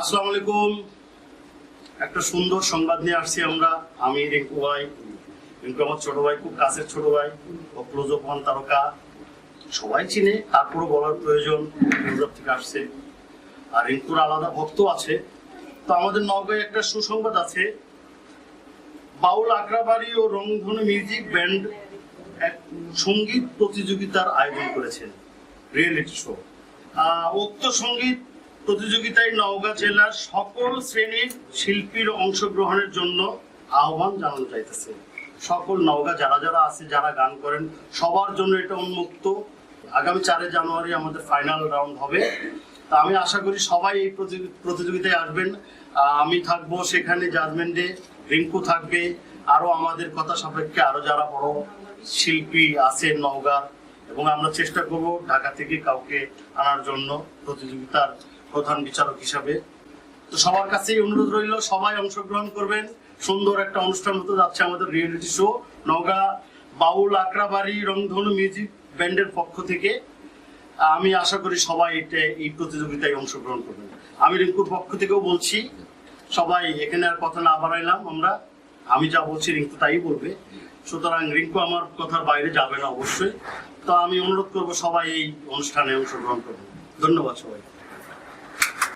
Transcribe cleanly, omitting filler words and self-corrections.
আসসালামু আলাইকুম। একটা সুন্দর সংবাদ নিয়ে আসছি আমরা। আমি রিঙ্কু ভাই, রিঙ্কু আমার ছোট ভাই, খুব কাছের ছোট ভাই, ক্লোজ অফ ওয়ান তারকা, সবাই চিনে, তারপরে বলার প্রয়োজন, থেকে আসছে। আর রিঙ্কুর আলাদা ভক্ত আছে। তো আমাদের নওগাঁয় একটা সুসংবাদ আছে। বাউল আগ্রাবাড়ি ও রংধনু মিউজিক ব্যান্ড এক সঙ্গীত প্রতিযোগিতার আয়োজন করেছেন, রিয়েলিটি শো। উক্ত সঙ্গীত প্রতিযোগিতায় নওগাঁ জেলার সকল শ্রেণীর শিল্পীর অংশগ্রহণের জন্য আহ্বান জানানো যাইতেছে। সকল নওগাঁ যারা যারা আছে, যারা গান করেন, সবার জন্য এটা উন্মুক্ত। আগামী 4 জানুয়ারি আমাদের ফাইনাল রাউন্ড হবে। তা আমি আশা করি সবাই এই প্রতিযোগিতায় আসবেন। আমি থাকবো সেখানে জাজমেন্টে, রিঙ্কু থাকবে, আরো আমাদের কথা সাপেক্ষে আরো যারা বড় শিল্পী আছেন নওগাঁ, এবং আমরা চেষ্টা করব ঢাকা থেকে কাউকে আনার জন্য প্রতিযোগিতার প্রধান বিচারক হিসাবে। তো সবার কাছেই অনুরোধ রইল, সবাই অংশগ্রহণ করবেন। সুন্দর একটা অনুষ্ঠান হতে যাচ্ছে আমাদের রিয়েলিটি শো, নওগাঁ বাউল আগ্রাবাড়ি রংধনু মিউজিক ব্যান্ডের পক্ষ থেকে। আমি আশা করি সবাই এই প্রতিযোগিতায় অংশগ্রহণ করবেন। আমি রিঙ্কুর পক্ষ থেকেও বলছি, সবাই এখানে আর কথা না বাড়াইলাম, আমি যা বলছি রিঙ্কু তাই বলবে, সুতরাং রিঙ্কু আমার কথার বাইরে যাবে না অবশ্যই। তো আমি অনুরোধ করবো সবাই এই অনুষ্ঠানে অংশগ্রহণ করবেন। ধন্যবাদ সবাই।